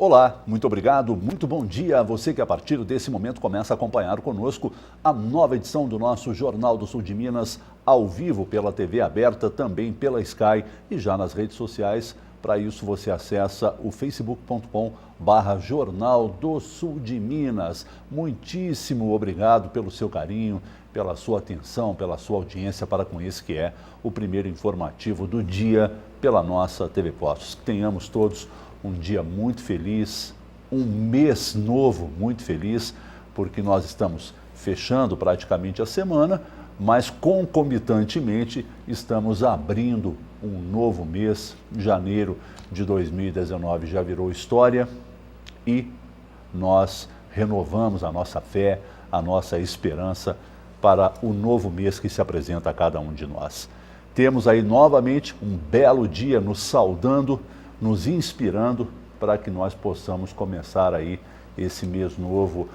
Olá, muito obrigado, muito bom dia a você que a partir desse momento começa a acompanhar conosco a nova edição do nosso Jornal do Sul de Minas, ao vivo pela TV aberta, também pela Sky e já nas redes sociais. Para isso você acessa o facebook.com/Jornal do Sul de Minas. Muitíssimo obrigado pelo seu carinho, pela sua atenção, pela sua audiência para com esse que é o primeiro informativo do dia pela nossa TV Postos. Que tenhamos todos um dia muito feliz, um mês novo muito feliz, porque nós estamos fechando praticamente a semana, mas concomitantemente estamos abrindo um novo mês. Janeiro de 2019 já virou história e nós renovamos a nossa fé, a nossa esperança para o novo mês que se apresenta a cada um de nós. Temos aí novamente um belo dia nos saudando, nos inspirando para que nós possamos começar aí esse mês novo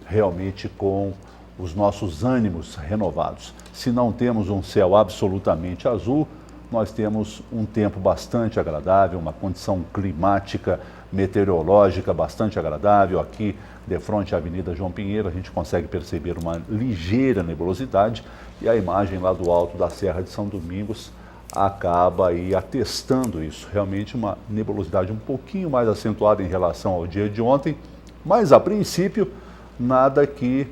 realmente com os nossos ânimos renovados. Se não temos um céu absolutamente azul, nós temos um tempo bastante agradável, uma condição climática, meteorológica bastante agradável. Aqui, de frente à Avenida João Pinheiro, a gente consegue perceber uma ligeira nebulosidade e a imagem lá do alto da Serra de São Domingos acaba aí atestando isso. Realmente uma nebulosidade um pouquinho mais acentuada em relação ao dia de ontem, mas a princípio nada que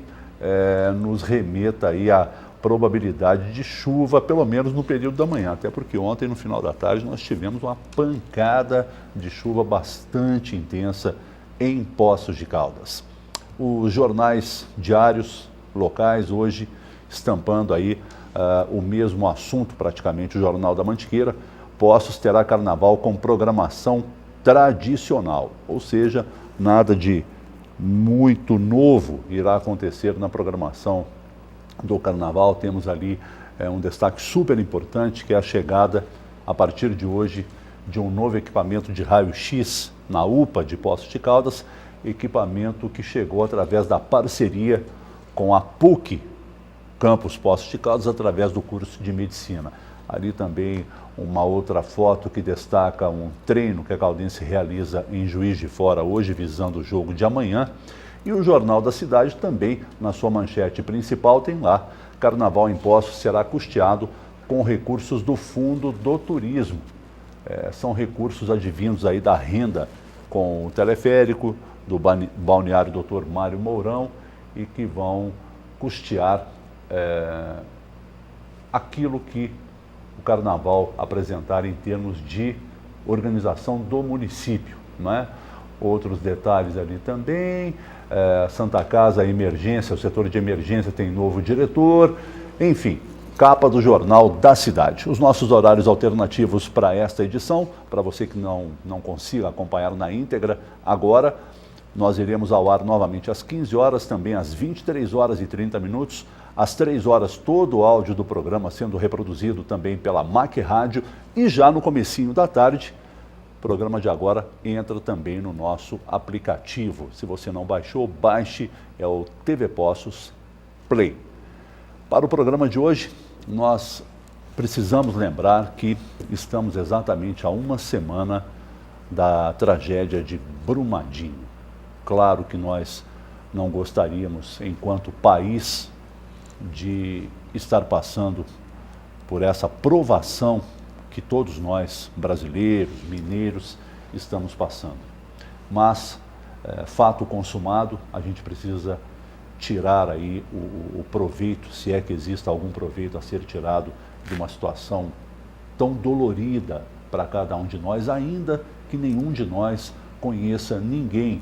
nos remeta aí à probabilidade de chuva, pelo menos no período da manhã, até porque ontem no final da tarde nós tivemos uma pancada de chuva bastante intensa em Poços de Caldas. Os jornais diários locais hoje estampando aí o mesmo assunto praticamente, o Jornal da Mantiqueira. Poços terá carnaval com programação tradicional, ou seja, nada de muito novo irá acontecer na programação do carnaval. Temos ali um destaque super importante, que é a chegada, a partir de hoje, de um novo equipamento de raio-x na UPA de Poços de Caldas, equipamento que chegou através da parceria com a PUC, Campus Poços de Caldas, através do curso de medicina. Ali também uma outra foto que destaca um treino que a Caldense realiza em Juiz de Fora hoje, visando o jogo de amanhã. E o Jornal da Cidade também, na sua manchete principal, tem lá: Carnaval em Poços será custeado com recursos do Fundo do Turismo. São recursos advindos aí da renda com o teleférico, do balneário Dr. Mário Mourão, e que vão custear aquilo que o Carnaval apresentar em termos de organização do município, não é? Outros detalhes ali também, Santa Casa Emergência, o setor de emergência tem novo diretor, enfim, capa do Jornal da Cidade. Os nossos horários alternativos para esta edição, para você que não consiga acompanhar na íntegra agora, nós iremos ao ar novamente às 15 horas, também às 23 horas e 30 minutos, às 3 horas todo o áudio do programa sendo reproduzido também pela MAC Rádio, e já no comecinho da tarde, o programa de agora entra também no nosso aplicativo. Se você não baixou, baixe, é o TV Poços Play. Para o programa de hoje, nós precisamos lembrar que estamos exatamente a uma semana da tragédia de Brumadinho. Claro que nós não gostaríamos, enquanto país, de estar passando por essa provação que todos nós, brasileiros, mineiros, estamos passando. Mas, fato consumado, a gente precisa tirar aí o proveito, se é que exista algum proveito a ser tirado de uma situação tão dolorida para cada um de nós, ainda que nenhum de nós conheça ninguém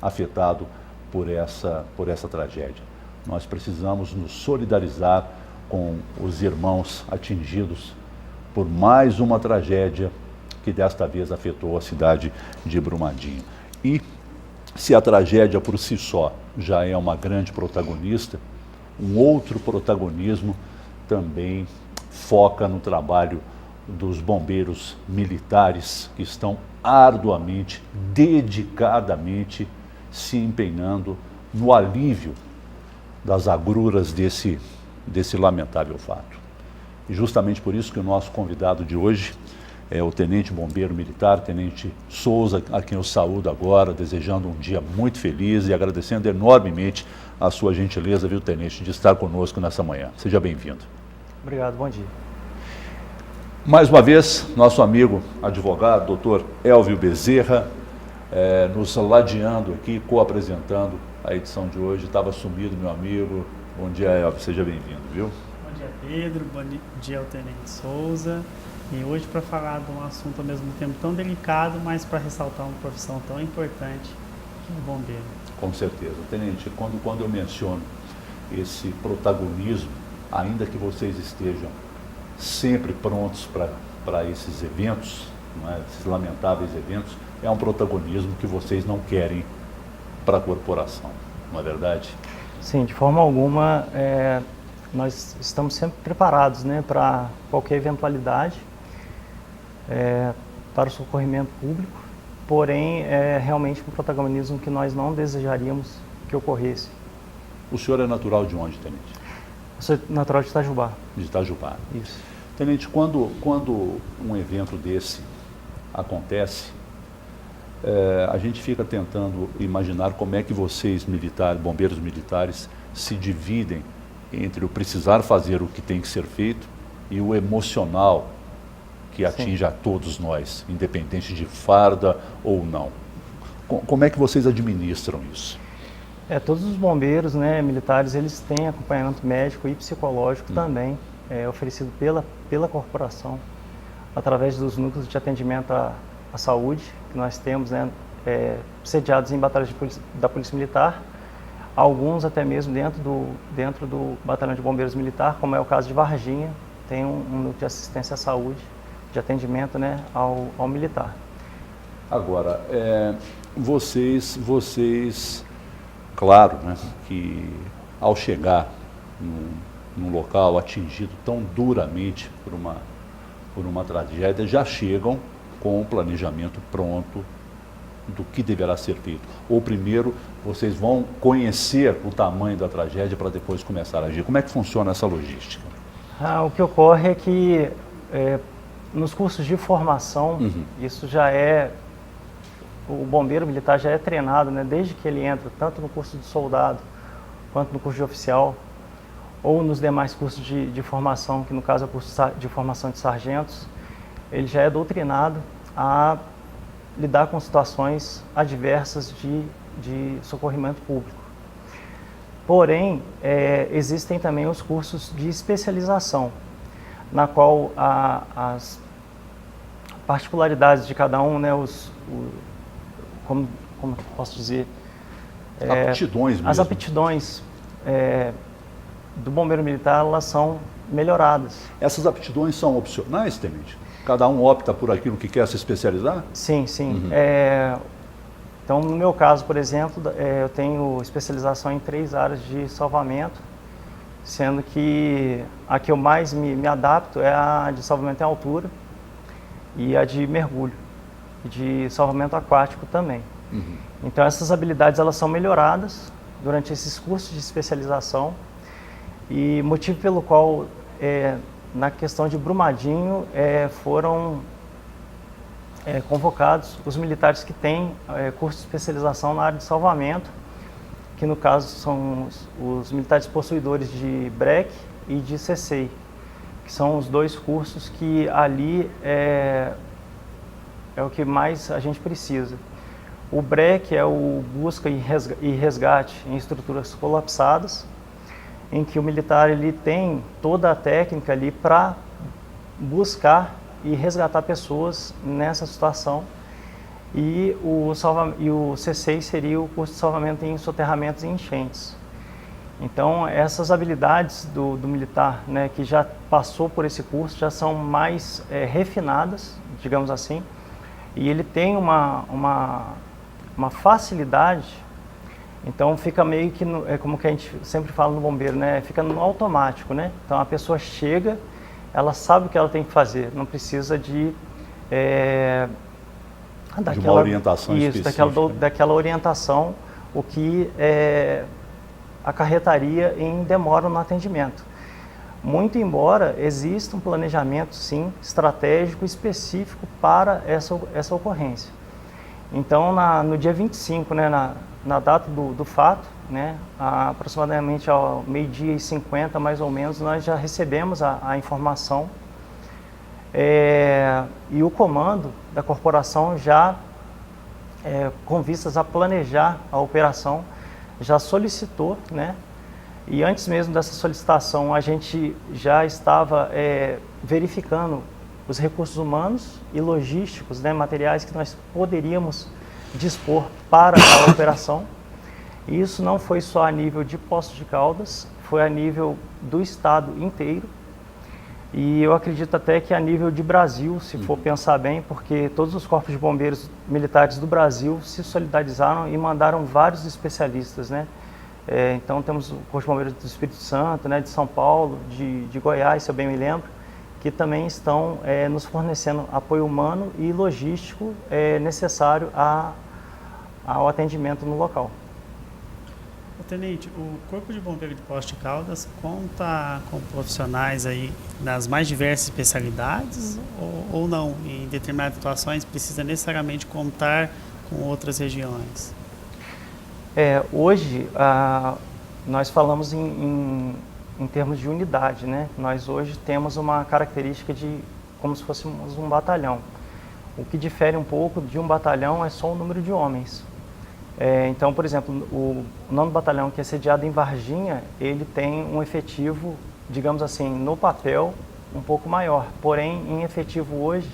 afetado por essa tragédia. Nós precisamos nos solidarizar com os irmãos atingidos por mais uma tragédia que desta vez afetou a cidade de Brumadinho. E se a tragédia por si só já é uma grande protagonista, um outro protagonismo também foca no trabalho dos bombeiros militares, que estão arduamente, dedicadamente se empenhando no alívio das agruras desse lamentável fato. E justamente por isso que o nosso convidado de hoje o Tenente Bombeiro Militar, Tenente Souza, a quem eu saúdo agora, desejando um dia muito feliz e agradecendo enormemente a sua gentileza, viu, Tenente, de estar conosco nessa manhã. Seja bem-vindo. Obrigado, bom dia. Mais uma vez, nosso amigo advogado, doutor Elvio Bezerra, nos ladeando aqui, co-apresentando a edição de hoje. Estava sumido, meu amigo. Bom dia, Elvio, seja bem-vindo, viu? Bom dia, Pedro. Bom dia ao Tenente Souza. E hoje para falar de um assunto ao mesmo tempo tão delicado, mas para ressaltar uma profissão tão importante que é o bombeiro. Com certeza. Tenente, quando eu menciono esse protagonismo, ainda que vocês estejam sempre prontos para esses eventos, não é? Esses lamentáveis eventos, é um protagonismo que vocês não querem para a corporação, não é verdade? Sim, de forma alguma, nós estamos sempre preparados, né, para qualquer eventualidade, para o socorrimento público, porém é realmente um protagonismo que nós não desejaríamos que ocorresse. O senhor é natural de onde, Tenente? Eu sou natural de Itajubá. De Itajubá. Isso. Tenente, quando um evento desse acontece, a gente fica tentando imaginar como é que vocês, militares, bombeiros militares, se dividem entre o precisar fazer o que tem que ser feito e o emocional que atinge a todos nós, independente de farda ou não. Como é que vocês administram isso? Todos os bombeiros, né, militares, eles têm acompanhamento médico e psicológico também, oferecido pela corporação, através dos núcleos de atendimento à saúde, que nós temos, né, sediados em batalhas da Polícia Militar, alguns até mesmo dentro do Batalhão de Bombeiros Militar, como é o caso de Varginha, tem um núcleo de assistência à saúde, de atendimento, né, ao militar. Agora, vocês, claro, né, que ao chegar num local atingido tão duramente por uma tragédia, já chegam com o planejamento pronto do que deverá ser feito. Ou primeiro, vocês vão conhecer o tamanho da tragédia para depois começar a agir. Como é que funciona essa logística? O que ocorre é que nos cursos de formação, isso já o bombeiro militar já é treinado, né, desde que ele entra, tanto no curso de soldado, quanto no curso de oficial, ou nos demais cursos de formação, que no caso é o curso de formação de sargentos, ele já é doutrinado a lidar com situações adversas de socorrimento público. Porém, existem também os cursos de especialização, na qual as particularidades de cada um, né, como posso dizer, aptidões mesmo. As aptidões do bombeiro militar, elas são melhoradas. Essas aptidões são opcionais, Tenente? Cada um opta por aquilo que quer se especializar? Sim, sim. Então, no meu caso, por exemplo, eu tenho especialização em 3 áreas de salvamento, sendo que a que eu mais me adapto é a de salvamento em altura e a de mergulho, e de salvamento aquático também. Então, essas habilidades elas são melhoradas durante esses cursos de especialização, e motivo pelo qual, na questão de Brumadinho, foram convocados os militares que têm curso de especialização na área de salvamento, que no caso são os militares possuidores de BREC e de CCEI, que são os 2 cursos que ali é o que mais a gente precisa. O BREC é o busca e resgate em estruturas colapsadas, em que o militar ele tem toda a técnica ali para buscar e resgatar pessoas nessa situação. E o CCEI seria o curso de salvamento em soterramentos e enchentes. Então, essas habilidades do militar, né, que já passou por esse curso, já são mais refinadas, digamos assim, e ele tem uma facilidade. Então fica meio que, como que a gente sempre fala no bombeiro, né? Fica no automático, né? Então a pessoa chega, ela sabe o que ela tem que fazer, não precisa de uma orientação específica. Daquela orientação, o que acarretaria em demora no atendimento. Muito embora exista um planejamento, sim, estratégico específico para essa ocorrência. Então, no dia 25, né, na data do fato, né, aproximadamente ao 12h50, mais ou menos, nós já recebemos a informação e o comando da corporação já, com vistas a planejar a operação, já solicitou, né, e antes mesmo dessa solicitação, a gente já estava verificando os recursos humanos e logísticos, né, materiais que nós poderíamos dispor para a operação. E isso não foi só a nível de Poços de Caldas, foi a nível do estado inteiro. E eu acredito até que a nível de Brasil, se for pensar bem, porque todos os corpos de bombeiros militares do Brasil se solidarizaram e mandaram vários especialistas, né? Então temos o Corpo de Bombeiros do Espírito Santo, né, de São Paulo, de Goiás, se eu bem me lembro, que também estão nos fornecendo apoio humano e logístico necessário ao atendimento no local. Tenente, o Corpo de Bombeiro de Poços de Caldas conta com profissionais aí das mais diversas especialidades ou não? Em determinadas situações precisa necessariamente contar com outras regiões? Hoje, nós falamos em termos de unidade, né? Nós hoje temos uma característica de como se fôssemos um batalhão. O que difere um pouco de um batalhão é só o número de homens. Então, por exemplo, o 9º Batalhão, que é sediado em Varginha, ele tem um efetivo, digamos assim, no papel, um pouco maior. Porém, em efetivo hoje,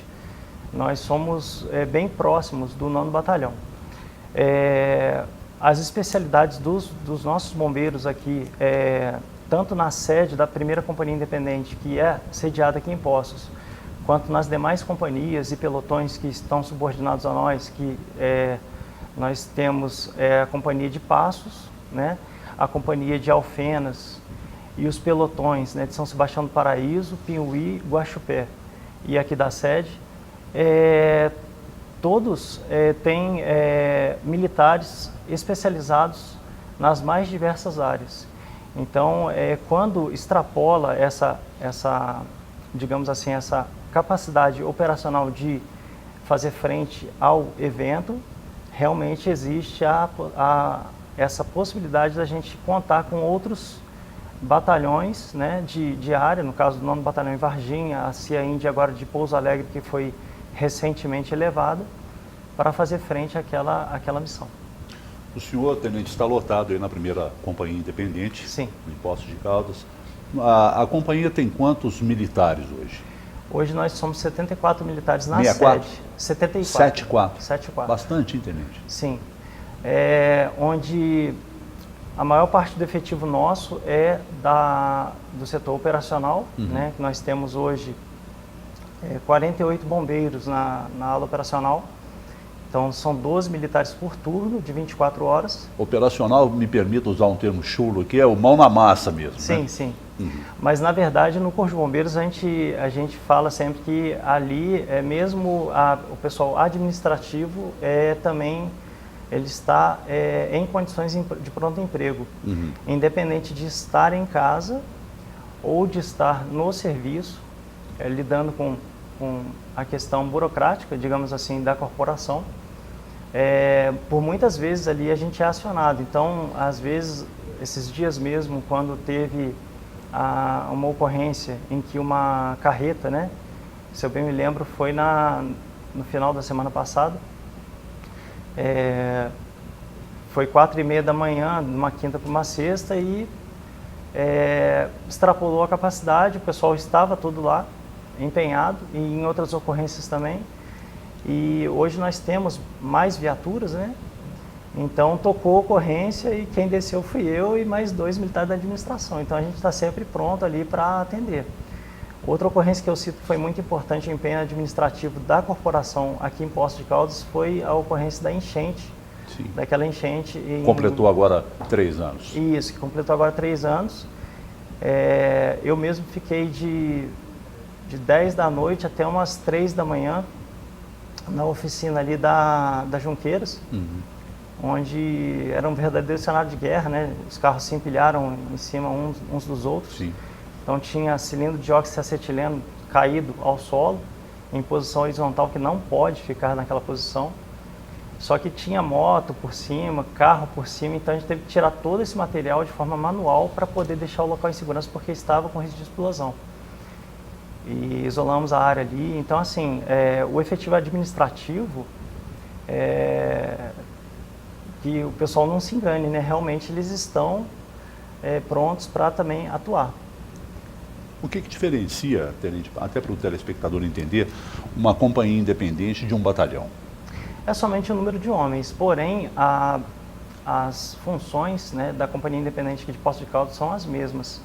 nós somos bem próximos do 9º Batalhão. As especialidades dos nossos bombeiros aqui, tanto na sede da 1ª Companhia Independente, que é sediada aqui em Poços, quanto nas demais companhias e pelotões que estão subordinados a nós, que nós temos a Companhia de Passos, né, a Companhia de Alfenas e os pelotões, né, de São Sebastião do Paraíso, Pinhuí, Guaxupé e aqui da sede, todos têm militares especializados nas mais diversas áreas. Então, quando extrapola essa, digamos assim, essa capacidade operacional de fazer frente ao evento, realmente existe essa possibilidade da gente contar com outros batalhões, né, de área, no caso do 9º Batalhão em Varginha, a CIA Índia agora de Pouso Alegre, que foi recentemente elevada, para fazer frente àquela missão. O senhor, tenente, está lotado aí na 1ª Companhia Independente, sim, em Poços de Caldas. A companhia tem quantos militares hoje? Hoje nós somos 74 militares na 64? sede. 74. 74. Bastante, hein, tenente? Sim. Onde a maior parte do efetivo nosso é do setor operacional, né? Que nós temos hoje 48 bombeiros na ala operacional. Então, são 12 militares por turno, de 24 horas. Operacional, me permita usar um termo chulo aqui, é o mão na massa mesmo, sim, né? Sim. Mas, na verdade, no Corpo de Bombeiros, a gente fala sempre que ali, mesmo o pessoal administrativo, também ele está em condições de pronto emprego. Independente de estar em casa ou de estar no serviço, lidando com a questão burocrática, digamos assim, da corporação. Por muitas vezes ali a gente é acionado. Então, às vezes, esses dias mesmo, quando teve uma ocorrência em que uma carreta, né, se eu bem me lembro, foi no final da semana passada, foi 4h30 da manhã, de uma quinta para uma sexta, e extrapolou a capacidade, o pessoal estava todo lá, empenhado, e em outras ocorrências também. E hoje nós temos mais viaturas, né? Então tocou a ocorrência e quem desceu fui eu e mais 2 militares da administração. Então a gente está sempre pronto ali para atender. Outra ocorrência que eu cito que foi muito importante, o empenho administrativo da corporação aqui em Poços de Caldas, foi a ocorrência da enchente. Sim. Daquela enchente. Completou agora 3 anos. Isso, que completou agora 3 anos. Eu mesmo fiquei de 10 da noite até umas 3 da manhã na oficina ali da Junqueiras, onde era um verdadeiro cenário de guerra, né? Os carros se empilharam em cima uns dos outros. Sim. Então tinha cilindro de oxiacetileno caído ao solo, em posição horizontal, que não pode ficar naquela posição. Só que tinha moto por cima, carro por cima, então a gente teve que tirar todo esse material de forma manual para poder deixar o local em segurança, porque estava com risco de explosão. E isolamos a área ali. Então, assim, o efetivo administrativo, que o pessoal não se engane, né? Realmente eles estão prontos para também atuar. O que diferencia, Tenente, até para o telespectador entender, uma companhia independente de um batalhão? É somente o número de homens, porém as funções, né, da Companhia Independente aqui de Poços de Caldas são as mesmas.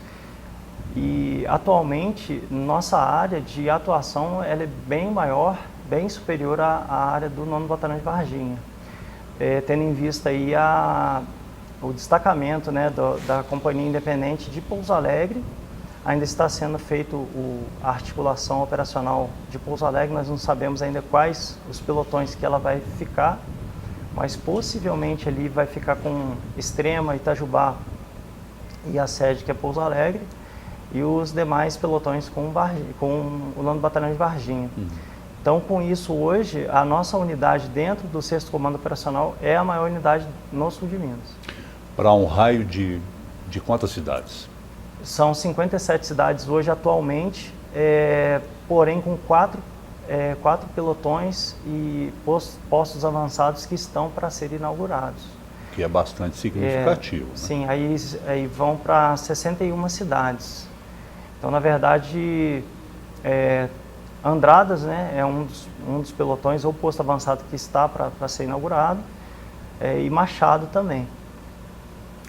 E atualmente nossa área de atuação ela é bem maior, bem superior à área do 9º Batalhão de Varginha, tendo em vista aí o destacamento, né, da Companhia Independente de Pouso Alegre. Ainda está sendo feito a articulação operacional de Pouso Alegre, nós não sabemos ainda quais os pelotões que ela vai ficar, mas possivelmente ali vai ficar com Extrema, Itajubá e a sede que é Pouso Alegre, e os demais pelotões com o 9º Batalhão de Varginha. Então, com isso, hoje, a nossa unidade dentro do 6º Comando Operacional é a maior unidade no sul de Minas. Para um raio de quantas cidades? São 57 cidades hoje atualmente, porém com quatro pelotões e postos avançados que estão para serem inaugurados. Que é bastante significativo. Né? Sim, aí vão para 61 cidades. Então, na verdade, Andradas, né, é um dos pelotões, ou posto avançado que está para ser inaugurado, e Machado também.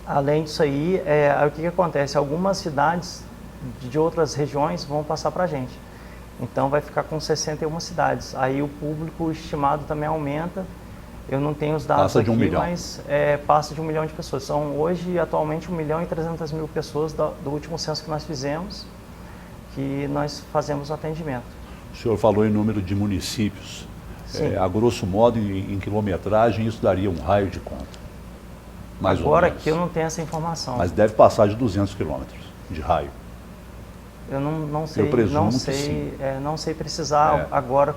Além disso aí, o que acontece? Algumas cidades de outras regiões vão passar para a gente. Então vai ficar com 61 cidades. Aí o público estimado também aumenta. Eu não tenho os dados passa de 1 aqui, milhão. mas passa de 1 milhão de pessoas. São hoje, atualmente, 1.300.000 pessoas do último censo que nós fizemos, que nós fazemos o atendimento. O senhor falou em número de municípios. Sim. A grosso modo, em quilometragem, isso daria um raio de quanto? Mais Agora ou menos. aqui eu não tenho essa informação. Mas deve passar de 200 quilômetros de raio. Eu não sei, Eu presumo que sim. Não sei precisar agora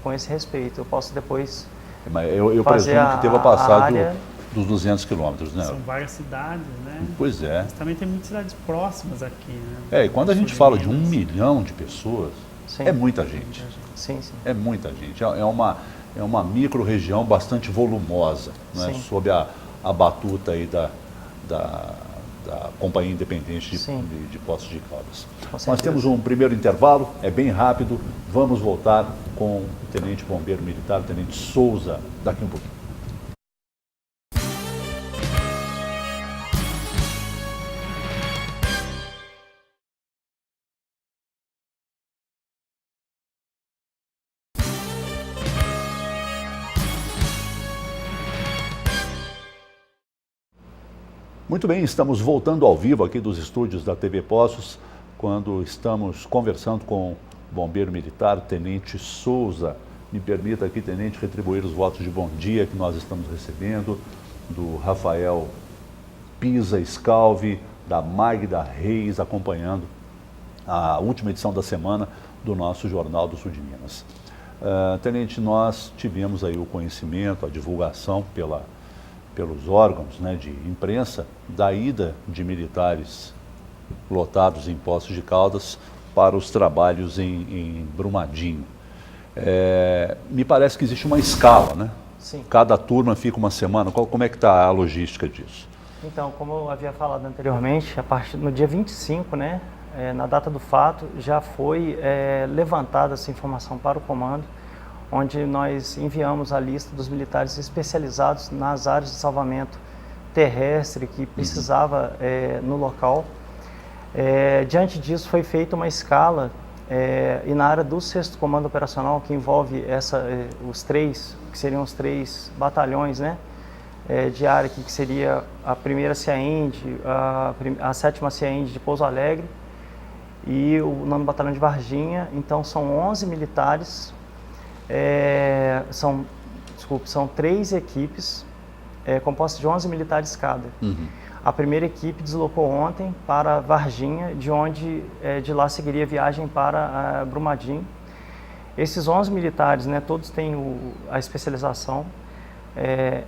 com esse respeito. Eu posso depois Mas eu fazer presumo que deva passar área... dos 200 quilômetros, né? São várias cidades, né? Pois é. Mas também tem muitas cidades próximas aqui, né? E quando a gente fala de 1 milhão de pessoas, Sim. é muita gente. Sim, sim. É muita gente. É uma micro-região bastante volumosa, né? Sob a batuta aí da Companhia Independente de Poços de Caldas. Nós temos um primeiro intervalo, é bem rápido. Vamos voltar com o Tenente Bombeiro Militar, o Tenente Souza, daqui um pouquinho. Muito bem, estamos voltando ao vivo aqui dos estúdios da TV Poços, quando estamos conversando com o bombeiro militar, o Tenente Souza. Me permita aqui, Tenente, retribuir os votos de bom dia que nós estamos recebendo, do Rafael Pisa Scalvi, da Magda Reis, acompanhando a última edição da semana do nosso Jornal do Sul de Minas. Tenente, nós tivemos aí o conhecimento, a divulgação pelos órgãos, né, de imprensa da ida de militares lotados em Poços de Caldas para os trabalhos em Brumadinho. Me parece que existe uma escala, né? Sim. Cada turma fica uma semana. Como é que está a logística disso? Então, como eu havia falado anteriormente, no dia 25, né, na data do fato, já foi levantada essa informação para o comando, onde nós enviamos a lista dos militares especializados nas áreas de salvamento terrestre que precisava no local. Diante disso, foi feita uma escala e na área do 6º Comando Operacional, que envolve os três, que seriam os 3 batalhões, né, de área, que seria a 1ª CIAIND, a 7ª CIAIND de Pouso Alegre e o 9º Batalhão de Varginha. Então, são 11 militares. São 3 equipes compostas de 11 militares cada. A primeira equipe deslocou ontem para Varginha, de onde de lá seguiria a viagem para Brumadinho. Esses 11 militares, né, todos têm a especialização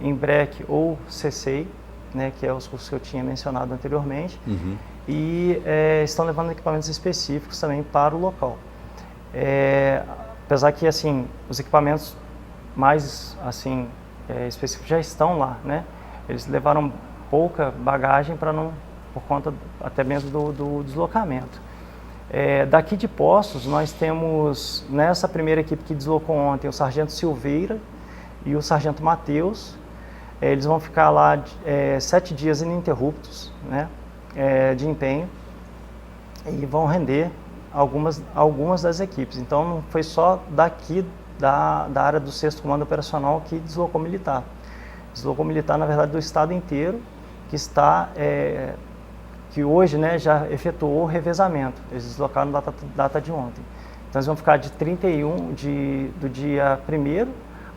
em BREC ou CCI, né, que é os cursos que eu tinha mencionado anteriormente, e estão levando equipamentos específicos também para o local. Apesar que assim, os equipamentos mais assim, específicos já estão lá, né? Eles levaram pouca bagagem por conta até mesmo do deslocamento. Daqui de Poços, nós temos, nessa primeira equipe que deslocou ontem, o Sargento Silveira e o Sargento Matheus. Eles vão ficar lá 7 dias ininterruptos, né, de empenho, e vão render algumas das equipes. Então, não foi só daqui da área do 6º Comando Operacional que deslocou militar. Deslocou militar, na verdade, do estado inteiro, que hoje, né, já efetuou o revezamento. Eles deslocaram na data de ontem. Então, eles vão ficar de 31, do dia 1º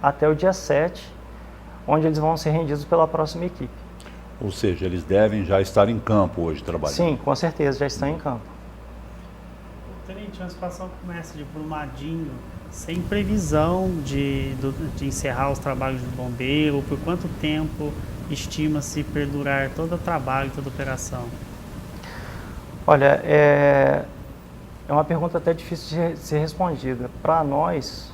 até o dia 7, onde eles vão ser rendidos pela próxima equipe. Ou seja, eles devem já estar em campo hoje trabalhando. Sim, com certeza, já estão em campo. Tenente, uma situação como essa de Brumadinho, sem previsão de encerrar os trabalhos de bombeiro, por quanto tempo estima-se perdurar todo o trabalho, toda a operação? Olha, é uma pergunta até difícil de ser respondida. Para nós,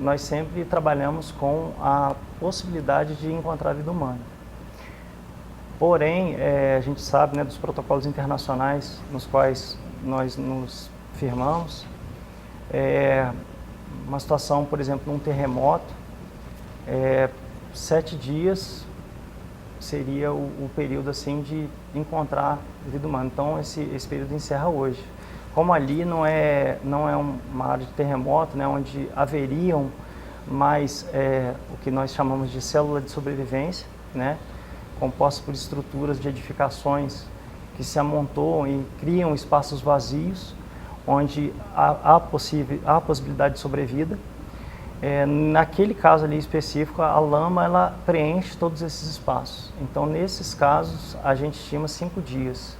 nós sempre trabalhamos com a possibilidade de encontrar vida humana. Porém, a gente sabe, né, dos protocolos internacionais nos quais nós nos firmamos. Uma situação, por exemplo, um terremoto, 7 dias seria o período assim de encontrar vida humana. Então, esse período encerra hoje. Como ali não é uma área de terremoto, né, onde haveriam mais o que nós chamamos de célula de sobrevivência, né, composta por estruturas de edificações que se amontoam e criam espaços vazios, onde há possibilidade de sobrevida. Naquele caso ali específico, a lama ela preenche todos esses espaços. Então, nesses casos, a gente estima 5 dias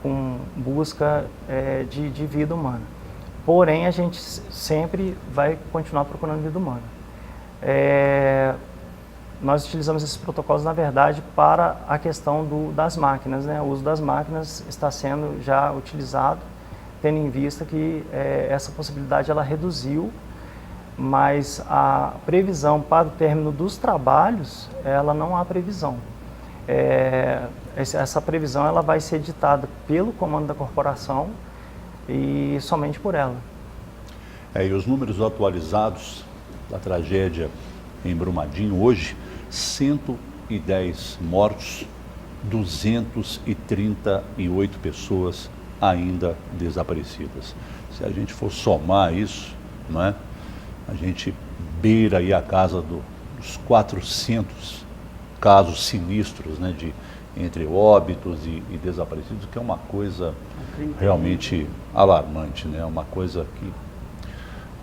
com busca de vida humana. Porém, a gente sempre vai continuar procurando vida humana. Nós utilizamos esses protocolos, na verdade, para a questão das máquinas, né? O uso das máquinas está sendo já utilizado, tendo em vista que essa possibilidade ela reduziu, mas a previsão para o término dos trabalhos, ela não há previsão. Essa previsão ela vai ser ditada pelo comando da corporação e somente por ela. E os números atualizados da tragédia em Brumadinho hoje, 110 mortos, 238 pessoas ainda desaparecidas. Se a gente for somar isso, não é? A gente beira aí a casa dos 400 casos sinistros, né, entre óbitos e desaparecidos, que é uma coisa realmente alarmante, né? Uma coisa que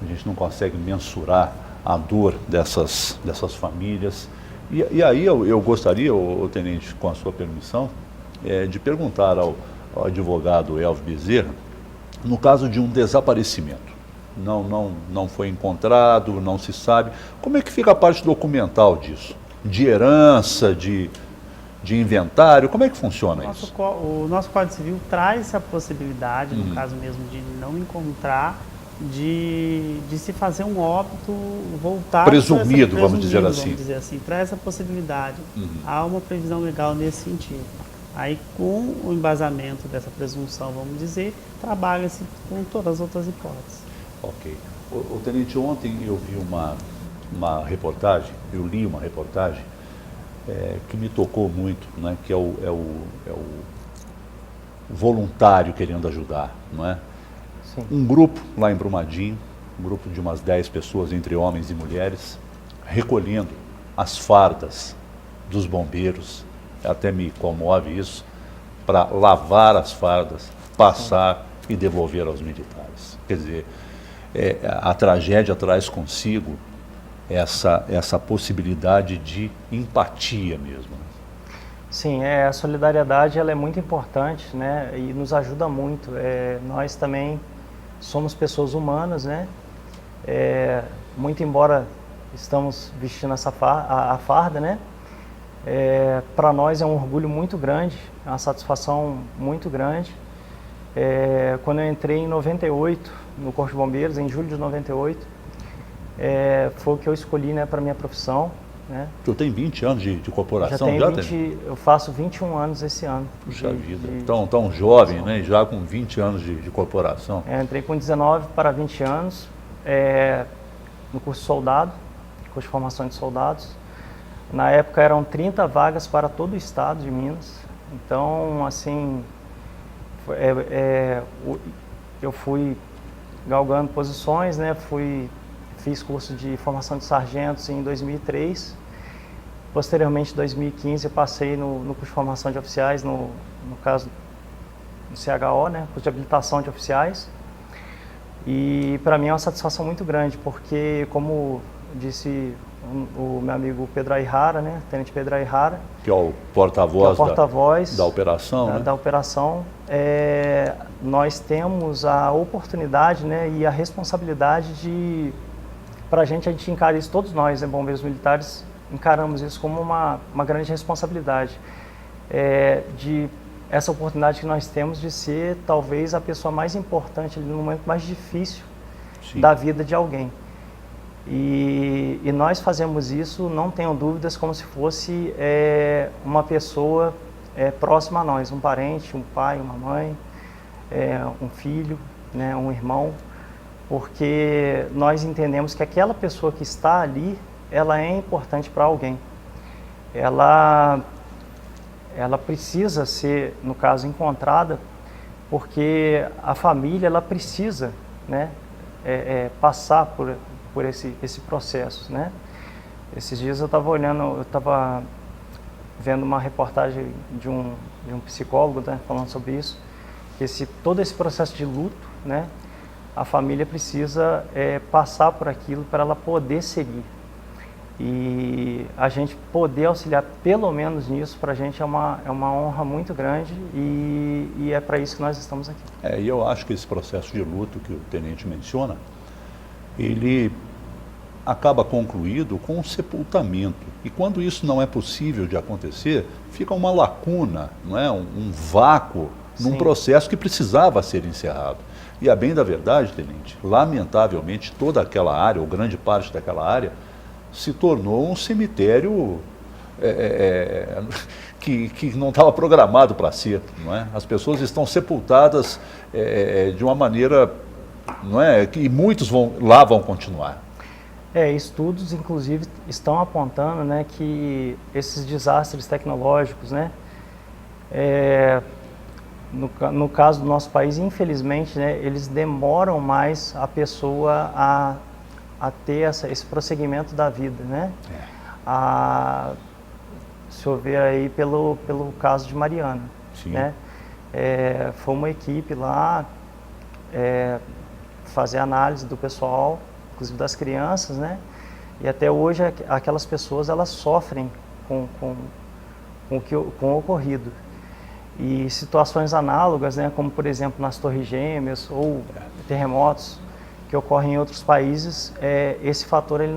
a gente não consegue mensurar a dor dessas famílias. E aí eu gostaria, tenente, com a sua permissão, de perguntar ao advogado Elvio Bezerra, no caso de um desaparecimento, não foi encontrado, não se sabe, como é que fica a parte documental disso? De herança, de inventário, como é que funciona isso? O nosso Código Civil traz a possibilidade, no caso mesmo de não encontrar, de se fazer um óbito voltado... Presumido, vamos dizer assim. Para essa possibilidade. Há uma previsão legal nesse sentido. Aí, com o embasamento dessa presunção, vamos dizer, trabalha-se com todas as outras hipóteses. Ok. Tenente, ontem eu vi uma reportagem, eu li uma reportagem que me tocou muito, né, que é o voluntário querendo ajudar, não é? Sim. Um grupo lá em Brumadinho, um grupo de umas 10 pessoas, entre homens e mulheres, recolhendo as fardas dos bombeiros, até me comove isso, para lavar as fardas, passar e devolver aos militares. Quer dizer, a tragédia traz consigo essa possibilidade de empatia mesmo. Sim, a solidariedade ela é muito importante, né, e nos ajuda muito. Nós também somos pessoas humanas, né, muito embora estamos vestindo a farda, né, para nós é um orgulho muito grande, é uma satisfação muito grande. Quando eu entrei em 98 no Corpo de Bombeiros, em julho de 98, foi o que eu escolhi, né, para minha profissão. Né? Tu tem 20 anos de corporação? Eu faço 21 anos esse ano. Puxa vida, tão jovem, né? Já com 20 anos de corporação. Entrei com 19 para 20 anos no curso soldado, curso de formação de soldados. Na época eram 30 vagas para todo o estado de Minas. Então, assim, eu fui galgando posições, né? Fiz curso de formação de sargentos em 2003. Posteriormente, em 2015, eu passei no curso de formação de oficiais, no caso, no CHO, né, curso de habilitação de oficiais. E para mim é uma satisfação muito grande, porque, como disse o meu amigo Pedro Aihara, né, Tenente Pedro Aihara, que é o porta-voz da operação, né? Da operação, nós temos a oportunidade, né, e a responsabilidade de... Para a gente encara isso, todos nós, né, bombeiros militares, encaramos isso como uma grande responsabilidade. De essa oportunidade que nós temos de ser, talvez, a pessoa mais importante no momento mais difícil Sim. da vida de alguém. E nós fazemos isso, não tenham dúvidas, como se fosse uma pessoa próxima a nós, um parente, um pai, uma mãe, um filho, né, um irmão. Porque nós entendemos que aquela pessoa que está ali, ela é importante para alguém. Ela precisa ser, no caso, encontrada, porque a família ela precisa, né, passar por esse processo, né? Esses dias eu estava vendo uma reportagem de um psicólogo, né, falando sobre isso, que todo esse processo de luto, né, a família precisa passar por aquilo para ela poder seguir. E a gente poder auxiliar pelo menos nisso, para a gente é uma honra muito grande e é para isso que nós estamos aqui. E eu acho que esse processo de luto que o tenente menciona, ele acaba concluído com um sepultamento. E quando isso não é possível de acontecer, fica uma lacuna, não é? um vácuo num processo que precisava ser encerrado. E a bem da verdade, tenente, lamentavelmente toda aquela área, ou grande parte daquela área, se tornou um cemitério que não estava programado para ser, não é? As pessoas estão sepultadas de uma maneira, não é, que muitos vão continuar. Estudos, inclusive, estão apontando, né, que esses desastres tecnológicos, né, no caso do nosso país, infelizmente, né, eles demoram mais a pessoa a ter esse prosseguimento da vida, né? Se eu ver aí pelo caso de Mariana, né? Foi uma equipe lá fazer análise do pessoal, inclusive das crianças, né? E até hoje aquelas pessoas elas sofrem com o ocorrido. E situações análogas, né, como por exemplo nas Torres Gêmeas ou terremotos que ocorrem em outros países, esse fator ele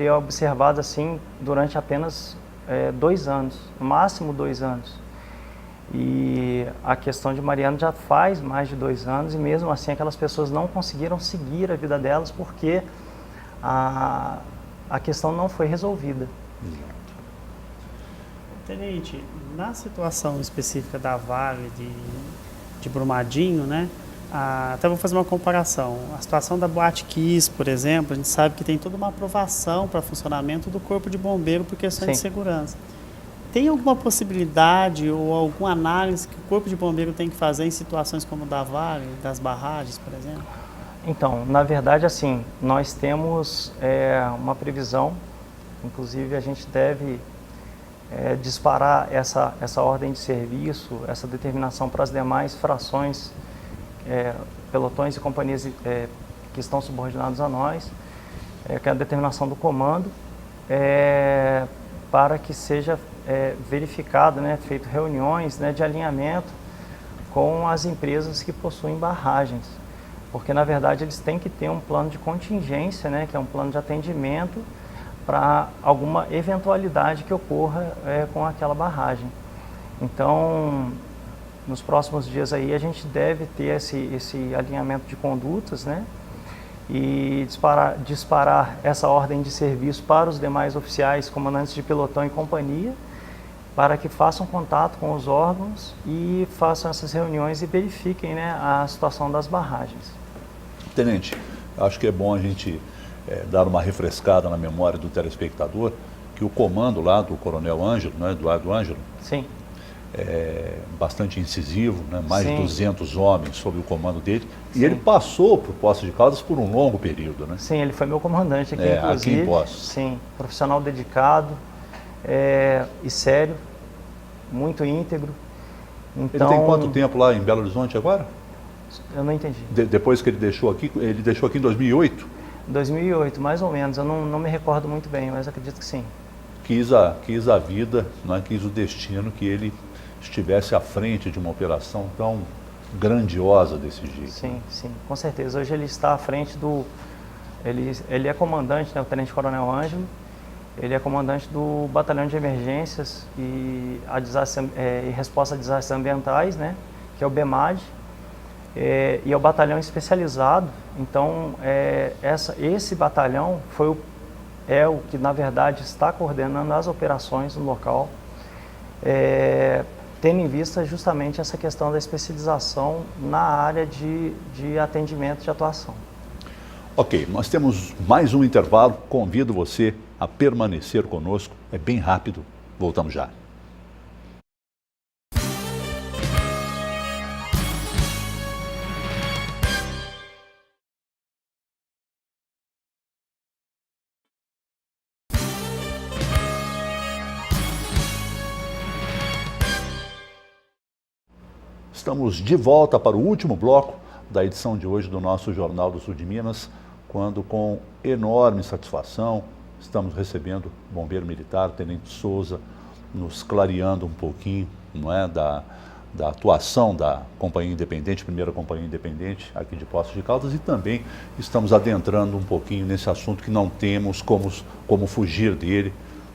é observado assim durante apenas 2 anos, no máximo 2 anos. E a questão de Mariana já faz mais de 2 anos e mesmo assim aquelas pessoas não conseguiram seguir a vida delas porque a questão não foi resolvida. Tenente, na situação específica da Vale de Brumadinho, né? Até vou fazer uma comparação. A situação da Boate Kiss, por exemplo, a gente sabe que tem toda uma aprovação para funcionamento do Corpo de Bombeiro por questões de segurança. Tem alguma possibilidade ou alguma análise que o Corpo de Bombeiro tem que fazer em situações como da Vale, das barragens, por exemplo? Então, na verdade, assim, nós temos uma previsão, inclusive a gente deve disparar essa ordem de serviço, essa determinação para as demais frações, pelotões e companhias que estão subordinados a nós, que é a determinação do comando, para que seja verificado, né, feito reuniões, né, de alinhamento com as empresas que possuem barragens, porque na verdade eles têm que ter um plano de contingência, né, que é um plano de atendimento para alguma eventualidade que ocorra com aquela barragem. Então, nos próximos dias aí a gente deve ter esse alinhamento de condutas, né, e disparar essa ordem de serviço para os demais oficiais, comandantes de pelotão e companhia, para que façam contato com os órgãos e façam essas reuniões e verifiquem, né, a situação das barragens. Tenente, acho que é bom a gente dar uma refrescada na memória do telespectador que o comando lá do Coronel Ângelo, né, Eduardo Ângelo, Sim. É bastante incisivo, né? Mais Sim. de 200 homens sob o comando dele. Sim. E ele passou por Poços de Caldas por um longo período, né? Sim, ele foi meu comandante aqui, inclusive. Aqui em Poços. Sim, profissional dedicado e sério, muito íntegro. Então, Ele tem quanto tempo lá em Belo Horizonte agora? Eu não entendi. Depois que ele deixou aqui em 2008? 2008, mais ou menos. Eu não me recordo muito bem, mas acredito que sim. Quis a vida, né? Quis o destino que ele estivesse à frente de uma operação tão grandiosa desse jeito. Sim, sim, com certeza. Hoje ele está à frente do... Ele é comandante, né, o Tenente Coronel Ângelo. Ele é comandante do Batalhão de Emergências e Resposta a Desastres Ambientais, né, que é o BEMAD. E é o batalhão especializado. Então, esse batalhão é o que, na verdade, está coordenando as operações no local, tendo em vista justamente essa questão da especialização na área de atendimento de atuação. Ok, nós temos mais um intervalo. Convido você a permanecer conosco. É bem rápido. Voltamos já. Estamos de volta para o último bloco da edição de hoje do nosso Jornal do Sul de Minas, quando com enorme satisfação estamos recebendo o bombeiro militar, Tenente Souza, nos clareando um pouquinho, não é, da atuação da Companhia Independente, primeira Companhia Independente aqui de Poços de Caldas, e também estamos adentrando um pouquinho nesse assunto que não temos como fugir dele,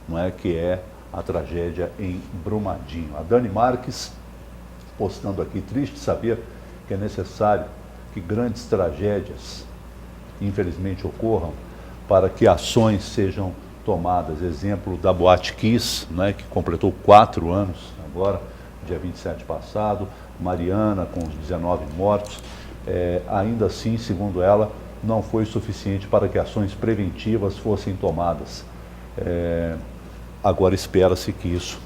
não é, que é a tragédia em Brumadinho. A Dani Marques postando aqui, triste saber que é necessário que grandes tragédias, infelizmente, ocorram para que ações sejam tomadas. Exemplo da Boate Kiss, né, que completou 4 anos agora, dia 27 passado, Mariana com os 19 mortos. Ainda assim, segundo ela, não foi suficiente para que ações preventivas fossem tomadas. Agora espera-se que isso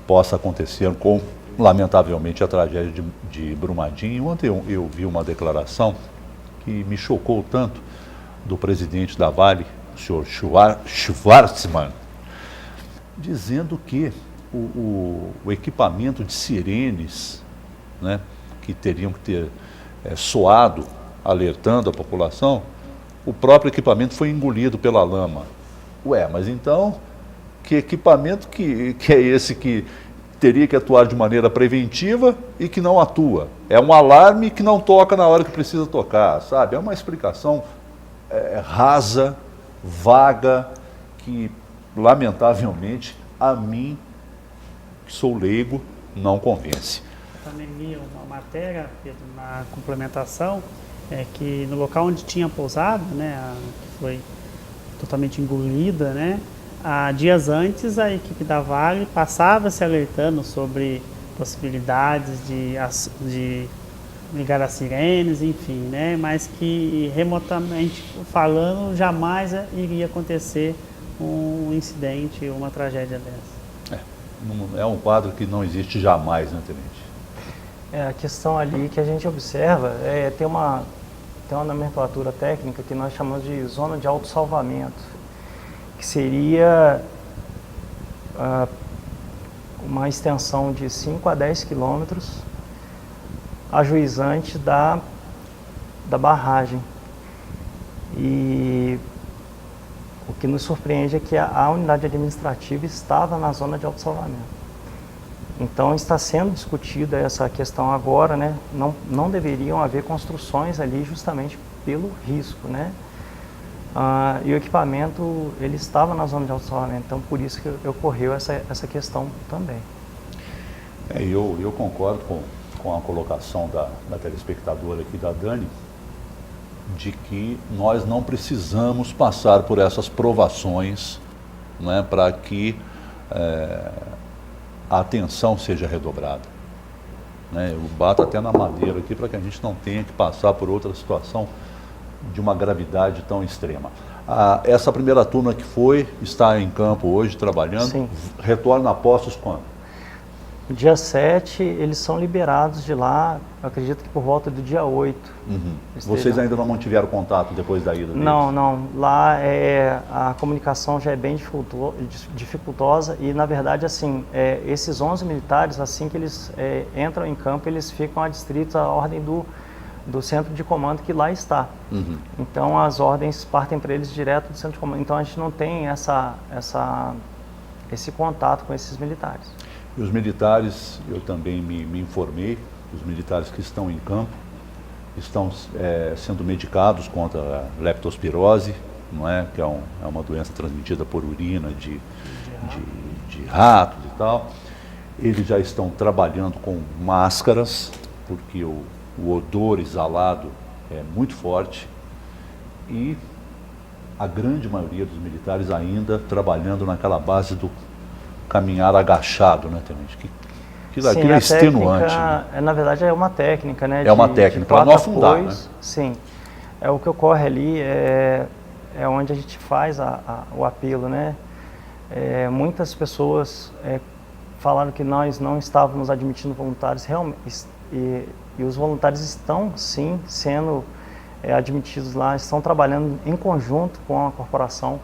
possa acontecer com, lamentavelmente, a tragédia de Brumadinho. Ontem eu vi uma declaração que me chocou tanto do presidente da Vale, o senhor Schwartzman, dizendo que o equipamento de sirenes, né, que teriam que ter soado, alertando a população, o próprio equipamento foi engolido pela lama. Ué, mas então, que equipamento que é esse que teria que atuar de maneira preventiva e que não atua? É um alarme que não toca na hora que precisa tocar, sabe? É uma explicação rasa, vaga, que lamentavelmente a mim, que sou leigo, não convence. Eu também li uma matéria, Pedro, na complementação, que no local onde tinha pousado, né, que foi totalmente engolida, né, dias antes a equipe da Vale passava se alertando sobre possibilidades de ligar as sirenes, enfim, né, mas que remotamente falando jamais iria acontecer um incidente, uma tragédia dessa. É um quadro que não existe jamais, né, Tenente? A questão ali que a gente observa tem uma nomenclatura técnica que nós chamamos de zona de autossalvamento, que seria uma extensão de 5 a 10 quilômetros ajuizante da barragem. E O que nos surpreende é que a unidade administrativa estava na zona de autossalvamento. Então está sendo discutida essa questão agora, né? Não deveriam haver construções ali justamente pelo risco, né? E o equipamento ele estava na zona de autossalvamento, então por isso que ocorreu essa questão também. Eu concordo com a colocação da telespectadora aqui, da Dani, de que nós não precisamos passar por essas provações, né, para que a atenção seja redobrada. Né? Eu bato até na madeira aqui para que a gente não tenha que passar por outra situação de uma gravidade tão extrema. Essa primeira turma que está em campo hoje trabalhando. Sim. Retorna a postos quando? Dia 7, eles são liberados de lá, eu acredito que por volta do dia 8. Uhum. Vocês ainda não mantiveram contato depois da ida deles? Não. Lá a comunicação já é bem dificultosa e, na verdade, assim, esses 11 militares, assim que eles entram em campo, eles ficam adstritos à ordem do centro de comando que lá está. Uhum. Então, as ordens partem para eles direto do centro de comando. Então, a gente não tem esse contato com esses militares. E os militares, eu também me informei, os militares que estão em campo estão sendo medicados contra a leptospirose, não é? Que é uma doença transmitida por urina de ratos e tal. Eles já estão trabalhando com máscaras, porque o odor exalado é muito forte, e a grande maioria dos militares ainda trabalhando naquela base do caminhar agachado, né, Tenente? Aquilo é extenuante. Técnica, né? Na verdade, é uma técnica, né? É uma técnica para não afundar, né? Sim. O que ocorre ali é onde a gente faz o apelo, né? Muitas pessoas falaram que nós não estávamos admitindo voluntários, realmente, e os voluntários estão, sim, sendo admitidos lá, estão trabalhando em conjunto com a corporação,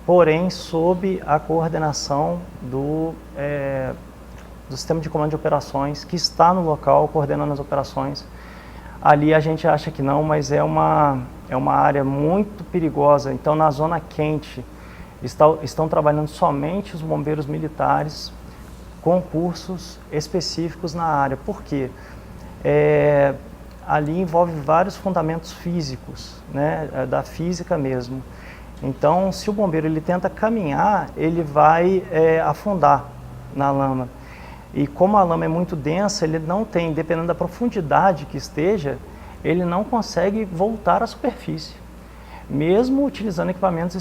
porém sob a coordenação do sistema de comando de operações, que está no local coordenando as operações. Ali a gente acha que não, mas é uma área muito perigosa. Então, na zona quente, estão trabalhando somente os bombeiros militares com cursos específicos na área. Por quê? Ali envolve vários fundamentos físicos, né, da física mesmo. Então, se o bombeiro ele tenta caminhar, ele vai afundar na lama. E como a lama é muito densa, ele não tem, dependendo da profundidade que esteja, ele não consegue voltar à superfície, mesmo utilizando equipamentos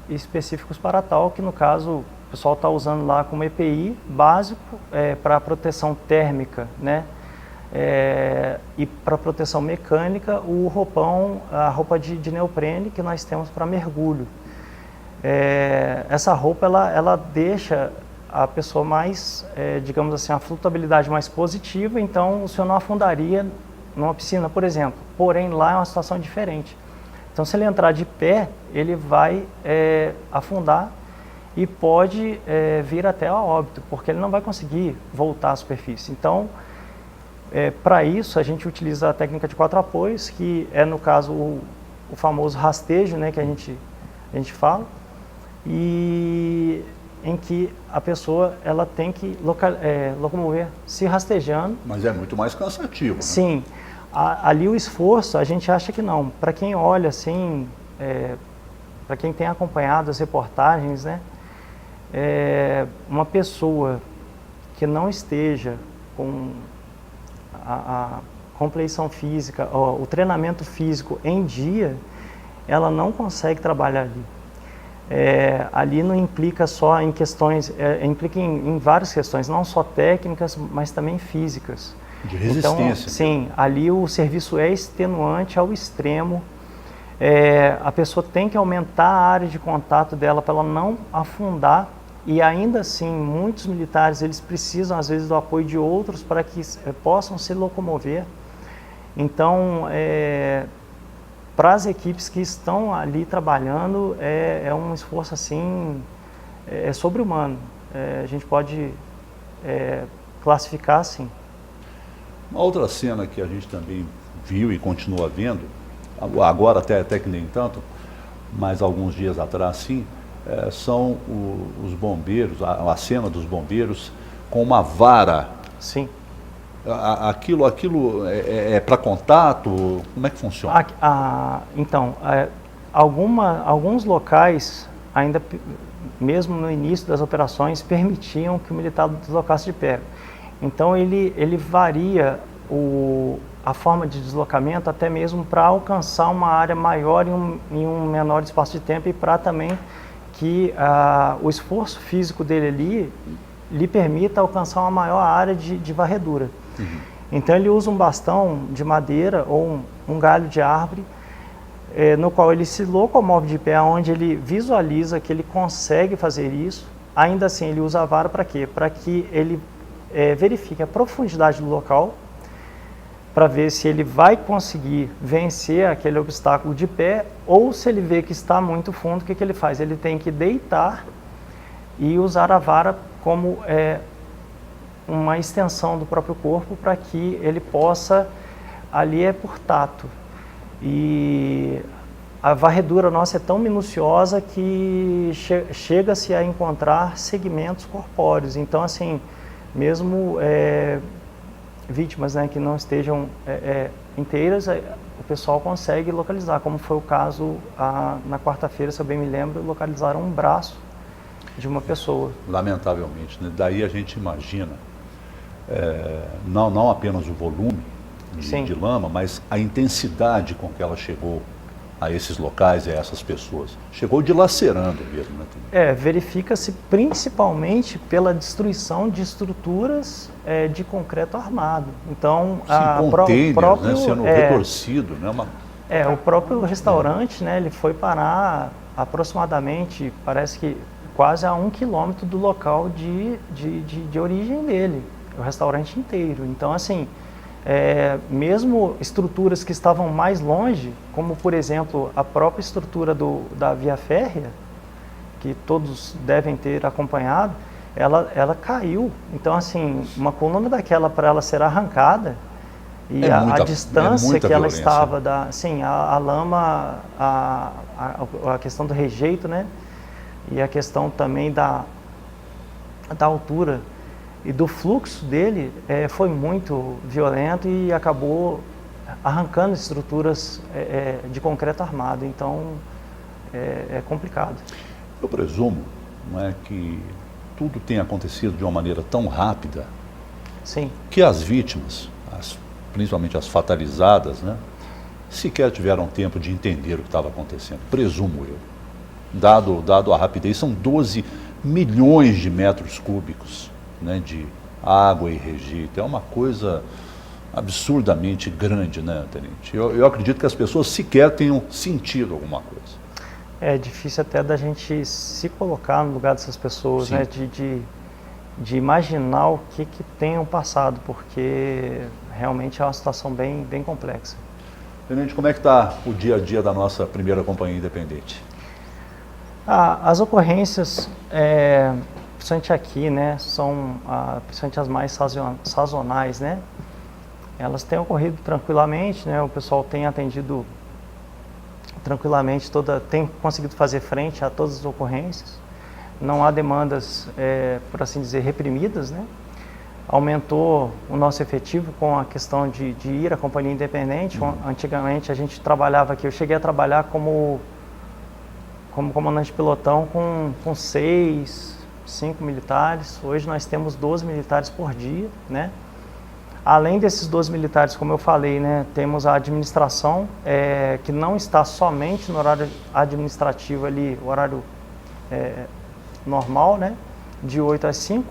específicos para tal, que no caso o pessoal está usando lá como EPI básico para proteção térmica, né? E para proteção mecânica, a roupa de neoprene que nós temos para mergulho. Essa roupa ela deixa a pessoa mais, digamos assim, a flutuabilidade mais positiva, então o senhor não afundaria numa piscina, por exemplo. Porém, lá é uma situação diferente. Então, se ele entrar de pé, ele vai afundar e pode vir até a óbito, porque ele não vai conseguir voltar à superfície. Então, para isso, a gente utiliza a técnica de 4 apoios, que é, no caso, o famoso rastejo, né, que a gente fala, e em que a pessoa ela tem que locomover se rastejando. Mas é muito mais cansativo, né? Sim. Ali o esforço, a gente acha que não. Para quem olha assim, para quem tem acompanhado as reportagens, né, uma pessoa que não esteja com a compleição física, o treinamento físico em dia, ela não consegue trabalhar ali. Ali não implica só em questões, implica em várias questões, não só técnicas, mas também físicas. De resistência. Então, sim, ali o serviço é extenuante ao extremo. A pessoa tem que aumentar a área de contato dela para ela não afundar. E ainda assim, muitos militares eles precisam às vezes do apoio de outros para que possam se locomover. Então, para as equipes que estão ali trabalhando, é um esforço assim, sobre-humano. A gente pode classificar assim. Uma outra cena que a gente também viu e continua vendo, agora até que nem tanto, mas alguns dias atrás, sim, são os bombeiros, a cena dos bombeiros com uma vara. Sim. Aquilo é para contato? Como é que funciona? Então, alguns locais, ainda mesmo no início das operações, permitiam que o militar deslocasse de pé. Então, ele varia a forma de deslocamento até mesmo para alcançar uma área maior em um menor espaço de tempo e para também que o esforço físico dele ali lhe permita alcançar uma maior área de varredura. Uhum. Então ele usa um bastão de madeira ou um galho de árvore, no qual ele se locomove de pé, onde ele visualiza que ele consegue fazer isso. Ainda assim ele usa a vara para quê? Para que ele verifique a profundidade do local, para ver se ele vai conseguir vencer aquele obstáculo de pé, ou se ele vê que está muito fundo, o que ele faz? Ele tem que deitar e usar a vara como uma extensão do próprio corpo para que ele possa, ali é por tato. E a varredura nossa é tão minuciosa que chega-se a encontrar segmentos corpóreos. Então, assim, mesmo vítimas, né, que não estejam inteiras, o pessoal consegue localizar, como foi o caso na quarta-feira, se eu bem me lembro, localizaram um braço de uma pessoa. Lamentavelmente, né? Daí a gente imagina, não apenas o volume de lama, mas a intensidade com que ela chegou a esses locais e a essas pessoas. Chegou dilacerando mesmo, né? Verifica-se principalmente pela destruição de estruturas de concreto armado. Então, containers, né, sendo retorcido, né? O próprio restaurante, né, ele foi parar aproximadamente, parece que quase a 1 quilômetro do local de origem dele, o restaurante inteiro. Então, assim, mesmo estruturas que estavam mais longe, como por exemplo a própria estrutura da via férrea, que todos devem ter acompanhado, ela caiu. Então, assim, uma coluna daquela, para ela ser arrancada, e a distância que ela estava a lama, a questão do rejeito, né? E a questão também da altura e do fluxo dele foi muito violento e acabou arrancando estruturas de concreto armado. Então, é complicado. Eu presumo, não é, que tudo tenha acontecido de uma maneira tão rápida. Sim. Que as vítimas, principalmente as fatalizadas, né, sequer tiveram tempo de entender o que estava acontecendo. Presumo eu. Dado a rapidez, são 12 milhões de metros cúbicos, né, de água e rejeito. É uma coisa absurdamente grande, né, Tenente? Eu acredito que as pessoas sequer tenham sentido alguma coisa. É difícil até da gente se colocar no lugar dessas pessoas, né, de imaginar o que tenham passado, porque realmente é uma situação bem complexa. Tenente, como é que está o dia a dia da nossa primeira companhia independente? As ocorrências, principalmente aqui, né, são principalmente as mais sazonais, né, elas têm ocorrido tranquilamente, né, o pessoal tem atendido tranquilamente, tem conseguido fazer frente a todas as ocorrências, não há demandas, por assim dizer, reprimidas, né. Aumentou o nosso efetivo com a questão de ir à companhia independente. Antigamente a gente trabalhava aqui, eu cheguei a trabalhar como comandante de pelotão com 6, 5 militares. Hoje nós temos 12 militares por dia, né? Além desses 12 militares, como eu falei, né, temos a administração, que não está somente no horário administrativo ali, o horário normal, né, de 8 às 5,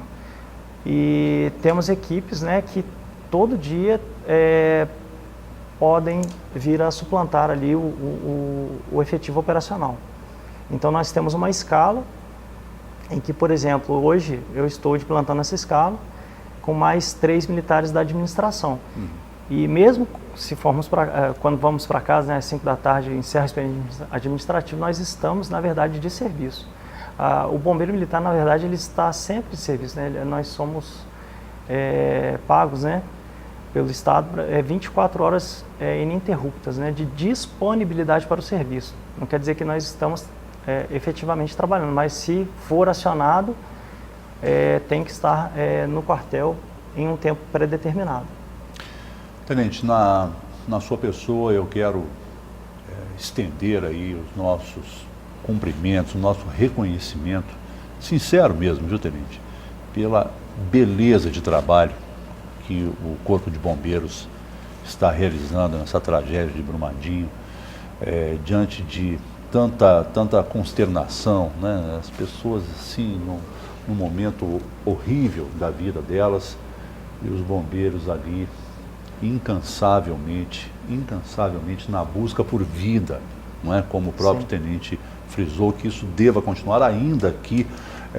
e temos equipes, né, que todo dia podem vir a suplantar ali o efetivo operacional. Então nós temos uma escala em que, por exemplo, hoje eu estou de plantão nessa escala com mais 3 militares da administração. E mesmo se formos quando vamos para casa, né, às 5 da tarde, encerra o expediente administrativo, nós estamos, na verdade, de serviço. O bombeiro militar, na verdade, ele está sempre de serviço, né? Nós somos pagos, né, pelo Estado, 24 horas ininterruptas, né, de disponibilidade para o serviço. Não quer dizer que nós estamos efetivamente trabalhando, mas se for acionado, tem que estar no quartel em um tempo pré-determinado. Tenente, na sua pessoa eu quero estender aí os nossos cumprimentos, o nosso reconhecimento, sincero mesmo, viu, Tenente, pela beleza de trabalho que o Corpo de Bombeiros está realizando nessa tragédia de Brumadinho, diante de tanta consternação, né? As pessoas assim, num momento horrível da vida delas, e os bombeiros ali incansavelmente na busca por vida, não é? Como o próprio Tenente frisou, que isso deva continuar, ainda que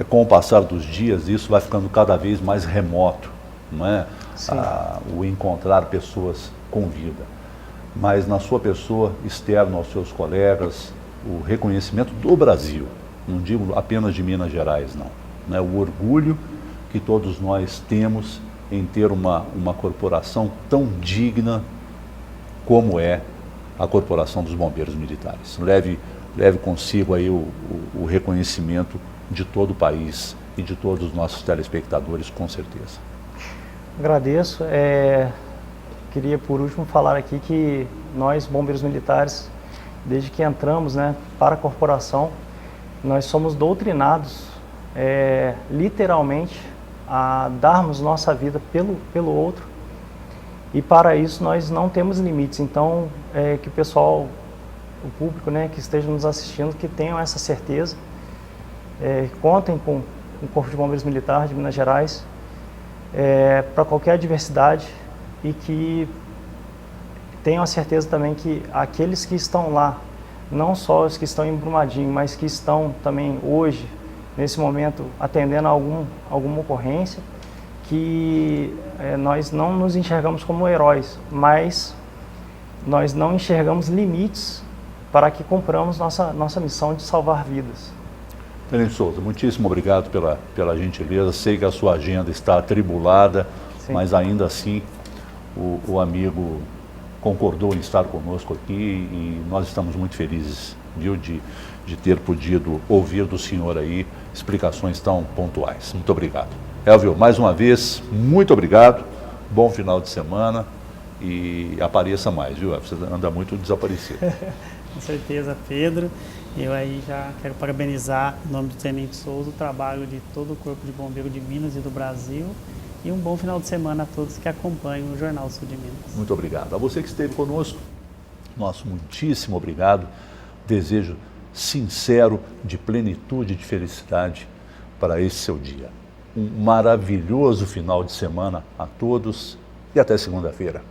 com o passar dos dias isso vai ficando cada vez mais remoto, não é? O encontrar pessoas com vida. Mas na sua pessoa, externo aos seus colegas, o reconhecimento do Brasil, não digo apenas de Minas Gerais, não, né? O orgulho que todos nós temos em ter uma corporação tão digna como é a Corporação dos Bombeiros Militares. Leve consigo aí o reconhecimento de todo o país e de todos os nossos telespectadores, com certeza. Agradeço. Queria, por último, falar aqui que nós, bombeiros militares, desde que entramos, né, para a corporação, nós somos doutrinados, literalmente, a darmos nossa vida pelo outro, e para isso nós não temos limites. Então, que o pessoal, o público, né, que esteja nos assistindo, que tenham essa certeza, contem com o Corpo de Bombeiros Militar de Minas Gerais para qualquer adversidade, e que tenham a certeza também que aqueles que estão lá, não só os que estão em Brumadinho, mas que estão também hoje, nesse momento, atendendo a alguma ocorrência, que nós não nos enxergamos como heróis, mas nós não enxergamos limites para que cumpramos nossa missão de salvar vidas. Tenente Souza, muitíssimo obrigado pela gentileza. Sei que a sua agenda está atribulada, mas ainda assim o amigo concordou em estar conosco aqui, e nós estamos muito felizes, viu, de ter podido ouvir do senhor aí explicações tão pontuais. Muito obrigado. Elvio, mais uma vez, muito obrigado, bom final de semana, e apareça mais, viu? Você anda muito desaparecido. Com certeza, Pedro. Eu aí já quero parabenizar, em nome do Tenente Souza, o trabalho de todo o Corpo de Bombeiro de Minas e do Brasil, e um bom final de semana a todos que acompanham o Jornal Sul de Minas. Muito obrigado. A você que esteve conosco, nosso muitíssimo obrigado. Desejo sincero de plenitude, de felicidade para esse seu dia. Um maravilhoso final de semana a todos e até segunda-feira.